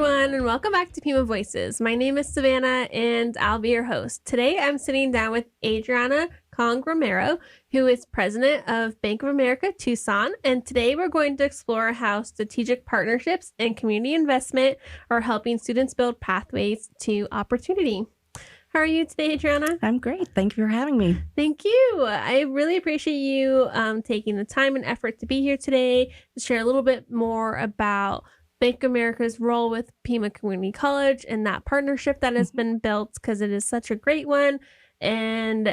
everyone, and welcome back to Pima Voices. My name is Savannah, and I'll be your host. Today, I'm sitting down with Adriana Kong Romero, who is president of Bank of America Tucson, and today we're going to explore how strategic partnerships and community investment are helping students build pathways to opportunity. How are you today, Adriana? I'm great. Thank you for having me. Thank you. I really appreciate you taking the time and effort to be here today to share a little bit more about Bank of America's role with Pima Community College and that partnership that has been built, because it is such a great one. And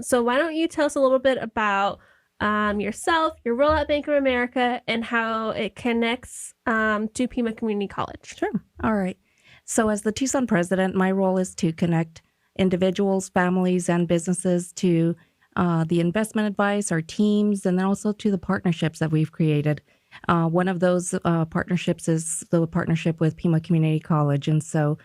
so why don't you tell us a little bit about yourself, your role at Bank of America, and how it connects to Pima Community College? Sure. All right. So as the Tucson president, my role is to connect individuals, families, and businesses to the investment advice, our teams, and then also to the partnerships that we've created. One of those partnerships is the partnership with Pima Community College. And so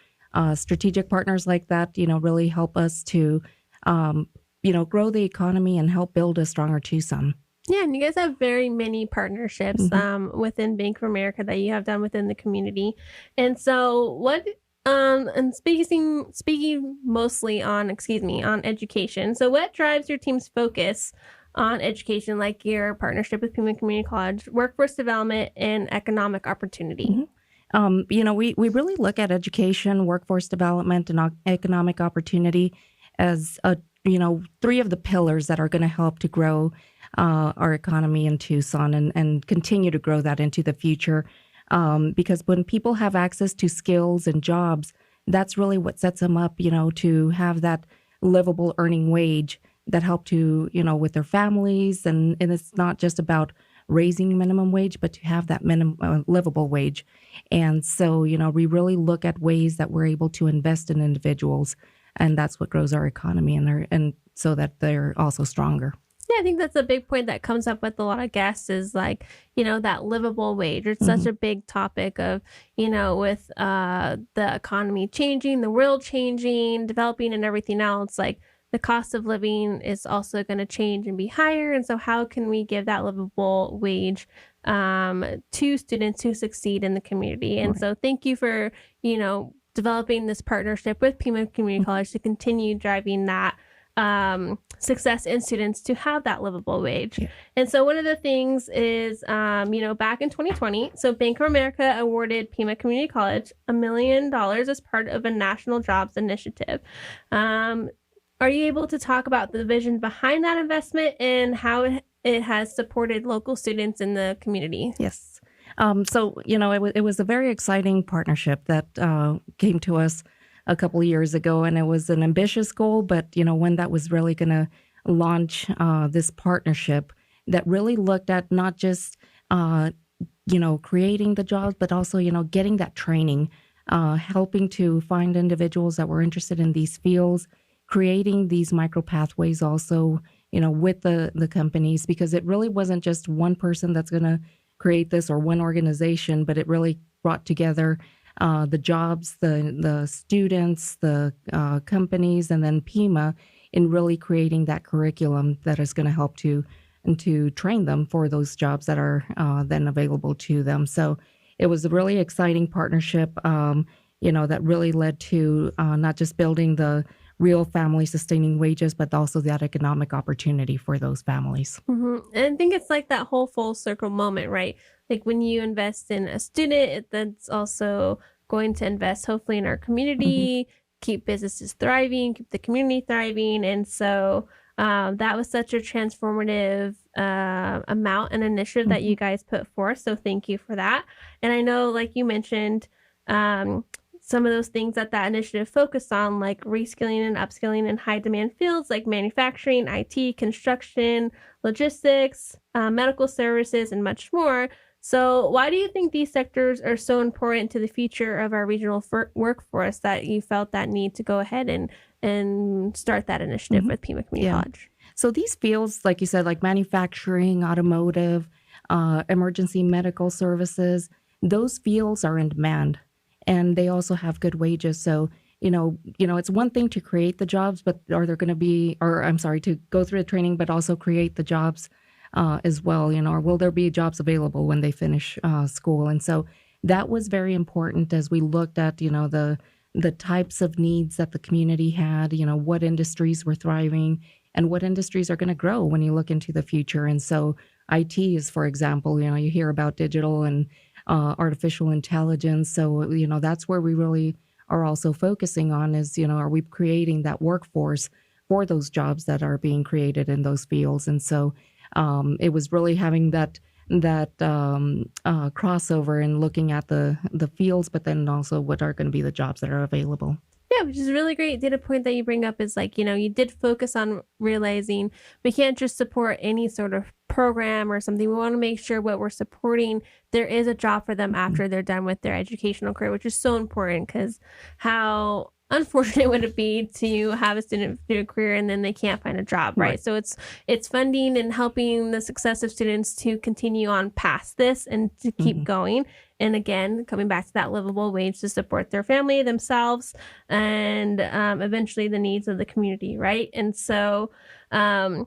strategic partners like that, really help us to, grow the economy and help build a stronger Tucson. Yeah, and you guys have very many partnerships within Bank of America that you have done within the community. And so what, and speaking mostly on education. So what drives your team's focus on education, like your partnership with Pima Community College, workforce development, and economic opportunity? We really look at education, workforce development, and economic opportunity as three of the pillars that are going to help to grow our economy in Tucson and continue to grow that into the future. Because when people have access to skills and jobs, that's really what sets them up, to have that livable earning wage that help to, with their families. And it's not just about raising minimum wage, but to have that minimum livable wage. And so, we really look at ways that we're able to invest in individuals, and that's what grows our economy and so that they're also stronger. Yeah, I think that's a big point that comes up with a lot of guests is like, that livable wage. It's such a big topic of, with the economy changing, the world changing, developing and everything else, like the cost of living is also going to change and be higher. And so how can we give that livable wage to students who succeed in the community? And so thank you for, developing this partnership with Pima Community College to continue driving that success in students to have that livable wage. Yeah. And so one of the things is, back in 2020, so Bank of America awarded Pima Community College $1 million as part of a national jobs initiative. Are you able to talk about the vision behind that investment and how it has supported local students in the community? Yes. It was a very exciting partnership that came to us a couple of years ago, and it was an ambitious goal, but, one that was really going to launch this partnership that really looked at not just, creating the jobs, but also, getting that training, helping to find individuals that were interested in these fields, creating these micro pathways also, with the companies, because it really wasn't just one person that's going to create this or one organization, but it really brought together the jobs, the students, the companies, and then Pima in really creating that curriculum that is going to help to train them for those jobs that are then available to them. So it was a really exciting partnership, that really led to not just building the real family sustaining wages, but also that economic opportunity for those families. And I think it's like that whole full circle moment, right? Like when you invest in a student, that's also going to invest hopefully in our community, keep businesses thriving, keep the community thriving. And so that was such a transformative amount and initiative that you guys put forth. So thank you for that. And I know, like you mentioned, some of those things that initiative focused on, like reskilling and upskilling in high demand fields like manufacturing, IT, construction, logistics, medical services, and much more. So why do you think these sectors are so important to the future of our regional workforce that you felt that need to go ahead and start that initiative with Pima Community College? So these fields, like you said, like manufacturing, automotive, emergency medical services, those fields are in demand. And they also have good wages. So, it's one thing to create the jobs, but are there going to be, to go through the training, but also create the jobs as well, or will there be jobs available when they finish school? And so that was very important as we looked at, the types of needs that the community had, what industries were thriving and what industries are going to grow when you look into the future. And so IT is, for example, you hear about digital and artificial intelligence. So, that's where we really are also focusing on is, are we creating that workforce for those jobs that are being created in those fields? And so it was really having that crossover and looking at the fields, but then also what are going to be the jobs that are available. Yeah, which is a really great data point that you bring up is like, you did focus on realizing we can't just support any sort of program or something. We want to make sure what we're supporting, there is a job for them Mhm. after they're done with their educational career, which is so important because how unfortunate would it be to have a student do a career and then they can't find a job, Right. right? So it's funding and helping the success of students to continue on past this and to keep Hmm. going. And again, coming back to that livable wage to support their family, themselves, and eventually the needs of the community, right? And so, um,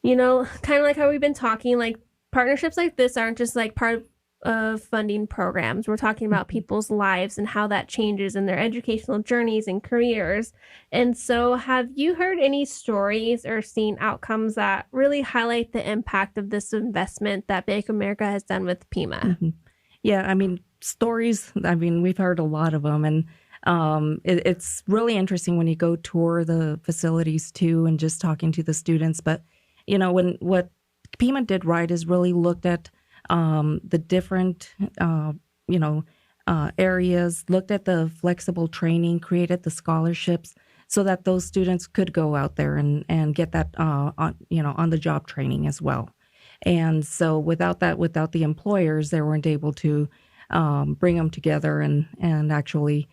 kind of like how we've been talking, like partnerships like this aren't just like part of funding programs. We're talking about Hmm. people's lives and how that changes in their educational journeys and careers. And so, have you heard any stories or seen outcomes that really highlight the impact of this investment that Bank of America has done with Pima? Hmm. Yeah, I mean, stories, I mean, we've heard a lot of them. And it's really interesting when you go tour the facilities too and just talking to the students. But, when what Pima did right is really looked at the different, you know, areas, looked at the flexible training, created the scholarships so that those students could go out there and get that, on the job training as well. And so without that, without the employers, they weren't able to bring them together and actually,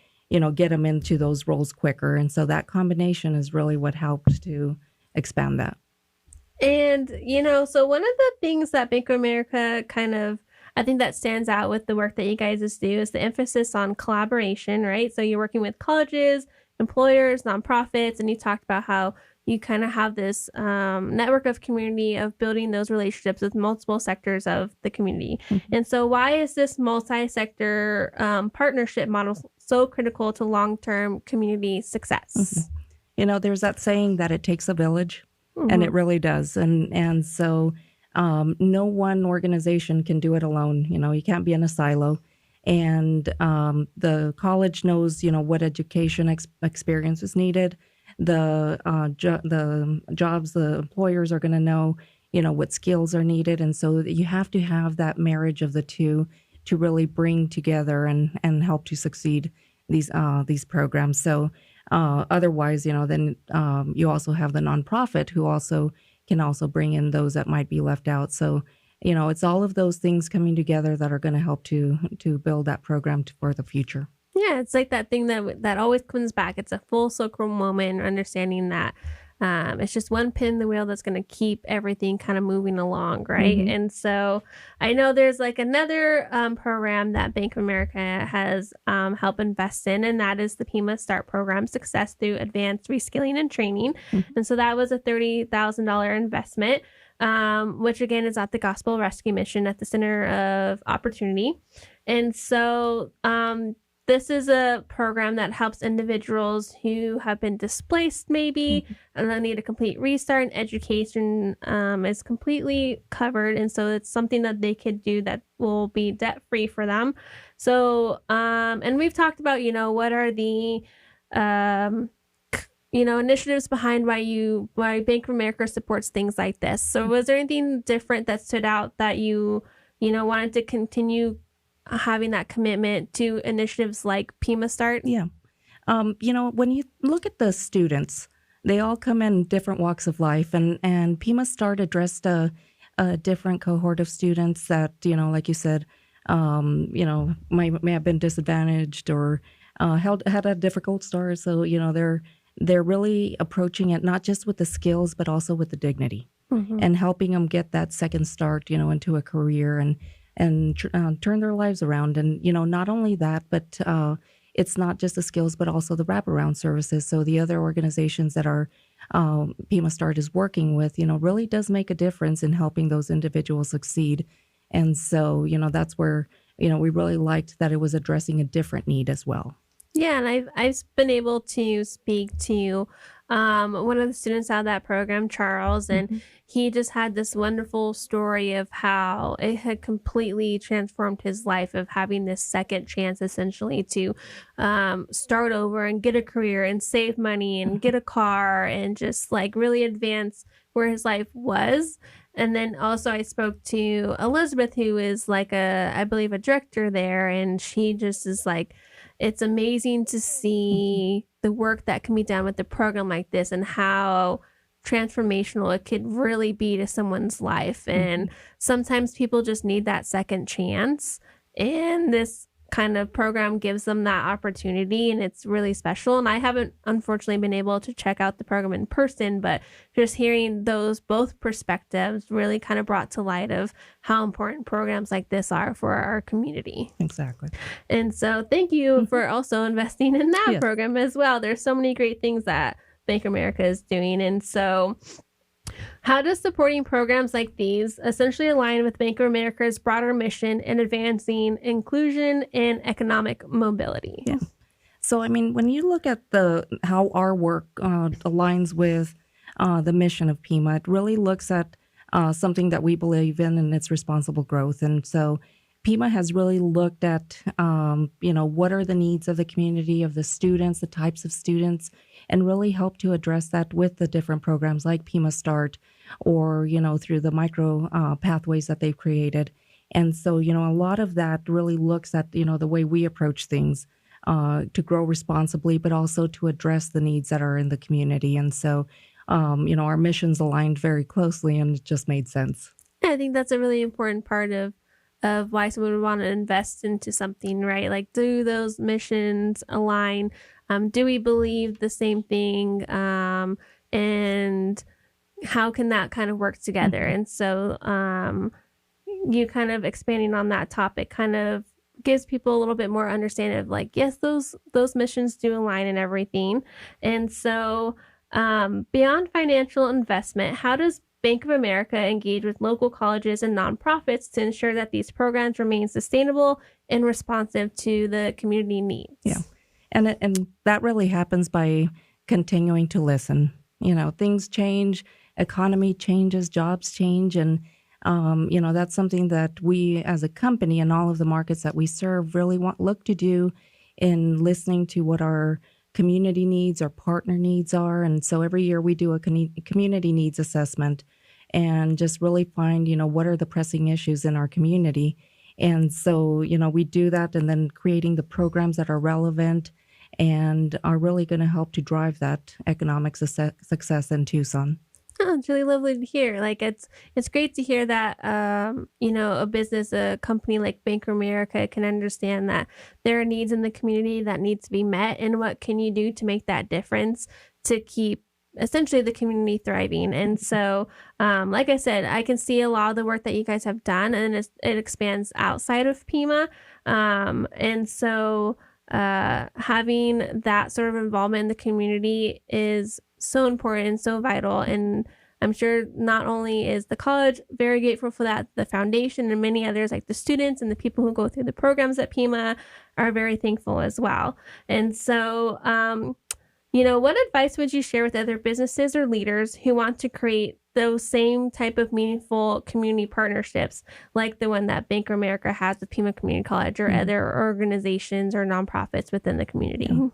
get them into those roles quicker. And so that combination is really what helped to expand that. And, so one of the things that Bank of America kind of, I think that stands out with the work that you guys just do is the emphasis on collaboration, right? So you're working with colleges, employers, nonprofits, and you talked about how you kind of have this network of community of building those relationships with multiple sectors of the community. Mhm. And so, why is this multi sector partnership model so critical to long term community Mhm. success? There's that saying that it takes a village, and it Hmm. really does. And so no one organization can do it alone. You can't be in a silo. And the college knows, what education experience is needed. The jobs, the employers are going to know, what skills are needed. And so you have to have that marriage of the two to really bring together and help to succeed these programs. So otherwise, then you also have the nonprofit who also can also bring in those that might be left out. So, it's all of those things coming together that are going to help to build that program for the future. Yeah, it's like that thing that always comes back. It's a full circle moment, understanding that it's just one pin in the wheel that's going to keep everything kind of moving along, right? Hmm. And so I know there's like another program that Bank of America has helped invest in, and that is the PimaSTART program, Success Through Advanced Reskilling and Training. And so that was a $30,000 investment, which again is at the Gospel Rescue Mission at the Center of Opportunity. And so this is a program that helps individuals who have been displaced, maybe, Hmm. and then need a complete restart. And education is completely covered, and so it's something that they could do that will be debt free for them. So, and we've talked about, what are the um, initiatives behind why Bank of America supports things like this. So, was there anything different that stood out that wanted to continue having that commitment to initiatives like PimaSTART? Yeah. When you look at the students, they all come in different walks of life, and Pima Start addressed a different cohort of students that, like you said, may have been disadvantaged or had a difficult start. So, they're really approaching it not just with the skills, but also with the dignity Hmm. and helping them get that second start, into a career and turn their lives around. And not only that, but it's not just the skills, but also the wraparound services. So the other organizations that our Pima Start is working with, really does make a difference in helping those individuals succeed. And so, that's where we really liked that it was addressing a different need as well. Yeah, and I've been able to speak to one of the students out of that program, Charles, and Hmm. he just had this wonderful story of how it had completely transformed his life of having this second chance, essentially, to start over and get a career and save money and get a car and just like really advance where his life was. And then also I spoke to Elizabeth, who is like I believe a director there, and she just is like, it's amazing to Hmm. see the work that can be done with a program like this and how transformational it could really be to someone's life. Hmm. And sometimes people just need that second chance. And this kind of program gives them that opportunity, and it's really special. And I haven't unfortunately been able to check out the program in person, but just hearing those both perspectives really kind of brought to light of how important programs like this are for our community. Exactly. And so thank you Hmm. for also investing in that Yes. program as well. There's so many great things that Bank of America is doing. And so how does supporting programs like these essentially align with Bank of America's broader mission in advancing inclusion and economic mobility? Yeah. So, I mean, when you look at the how our work aligns with the mission of Pima, it really looks at something that we believe in, and it's responsible growth. And so, Pima has really looked at, what are the needs of the community, of the students, the types of students, and really help to address that with the different programs like PimaSTART, or through the micro pathways that they've created. And so, a lot of that really looks at the way we approach things to grow responsibly, but also to address the needs that are in the community. And so, our missions aligned very closely, and it just made sense. I think that's a really important part of why someone would want to invest into something, right? Like, do those missions align? Do we believe the same thing? And how can that kind of work together? Mhm. And so, you kind of expanding on that topic kind of gives people a little bit more understanding of like, yes, those missions do align and everything. And so, beyond financial investment, how does Bank of America engage with local colleges and nonprofits to ensure that these programs remain sustainable and responsive to the community Yeah. needs? And that really happens by continuing to listen. Things change, economy changes, jobs change, and that's something that we as a company and all of the markets that we serve really look to do in listening to what our community needs, our partner needs are. And so every year we do a community needs assessment and just really find, what are the pressing issues in our community. And so, we do that, and then creating the programs that are relevant and are really going to help to drive that economic success in Tucson. Oh, it's really lovely to hear. Like it's great to hear that a business, a company like Bank of America can understand that there are needs in the community that need to be met, and what can you do to make that difference to keep essentially the community thriving. And so, like I said, I can see a lot of the work that you guys have done, and it expands outside of Pima. And so having that sort of involvement in the community is so important and so vital. And I'm sure not only is the college very grateful for that, the foundation and many others like the students and the people who go through the programs at Pima are very thankful as well. And so, what advice would you share with other businesses or leaders who want to create those same type of meaningful community partnerships like the one that Bank of America has with Pima Community College or Mhm. other organizations or nonprofits within the community? Yeah.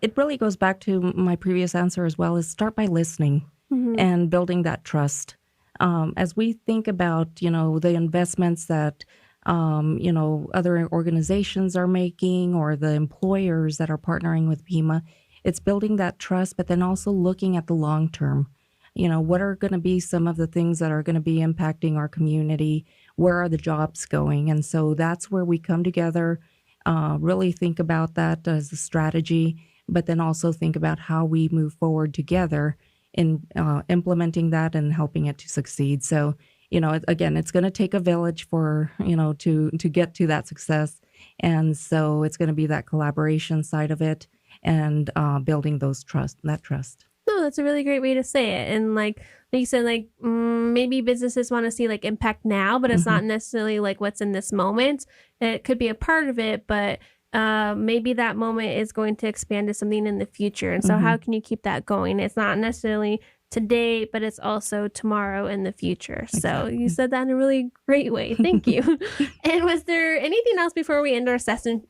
It really goes back to my previous answer as well, is start by listening Mm-hmm. and building that trust. As we think about, the investments that, other organizations are making, or the employers that are partnering with Pima, it's building that trust, but then also looking at the long term. What are going to be some of the things that are going to be impacting our community? Where are the jobs going? And so that's where we come together, really think about that as a strategy, but then also think about how we move forward together in implementing that and helping it to succeed. So, again, it's going to take a village for, to get to that success. And so it's going to be that collaboration side of it, and building that trust. No, it's a really great way to say it. And like you said, like maybe businesses want to see like impact now, but it's not necessarily like what's in this moment. It could be a part of it, but maybe that moment is going to expand to something in the future. And so how can you keep that going? It's not necessarily today, but it's also tomorrow in the future. Exactly. So you said that in a really great way. Thank you. And was there anything else before we end our session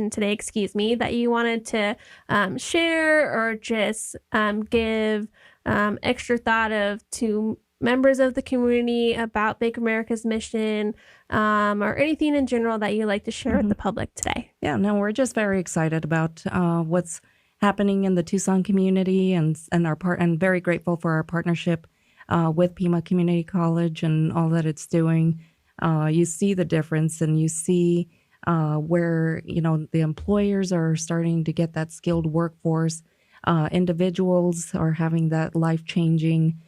today, excuse me, that you wanted to share or just give extra thought of to members of the community about Bank of America's mission, or anything in general that you'd like to share with the public today? Yeah, no, we're just very excited about what's happening in the Tucson community, and very grateful for our partnership with Pima Community College and all that it's doing. You see the difference, and you see where the employers are starting to get that skilled workforce. Individuals are having that life-changing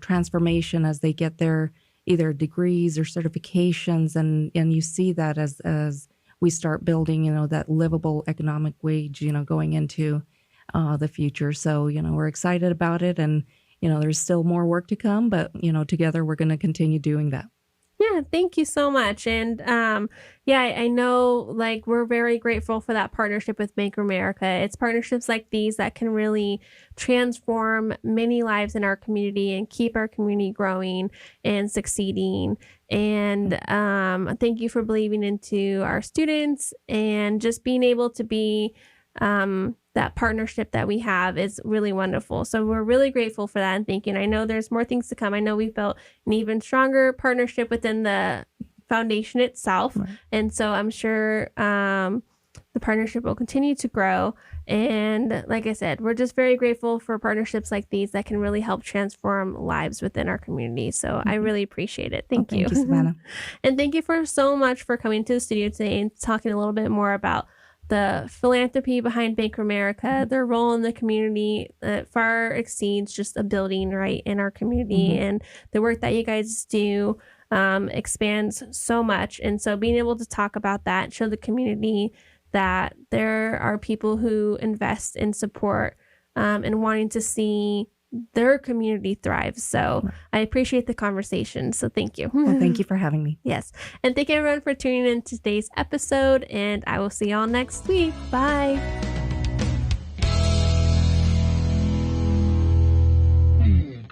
transformation as they get their either degrees or certifications, and you see that as we start building, that livable economic wage, going into the future. So, we're excited about it, and, there's still more work to come, but, together we're going to continue doing that. Yeah, thank you so much. And I know like we're very grateful for that partnership with Bank of America. It's partnerships like these that can really transform many lives in our community and keep our community growing and succeeding. And thank you for believing into our students, and just being able to be that partnership that we have is really wonderful. So we're really grateful for that, and thank you. And I know there's more things to come. I know we've built an even stronger partnership within the foundation itself. Right. And so I'm sure the partnership will continue to grow. And like I said, we're just very grateful for partnerships like these that can really help transform lives within our community. So I really appreciate it. Thank you. Thank you, Savannah. And thank you so much for coming to the studio today and talking a little bit more about the philanthropy behind Bank of America, their role in the community that far exceeds just a building right in our community. And the work that you guys do expands so much. And so being able to talk about that, show the community that there are people who invest in support and wanting to see their community thrive. So I appreciate the conversation. So thank you. Well, thank you for having me. Yes. And thank you everyone for tuning in to today's episode, and I will see y'all next week. Bye.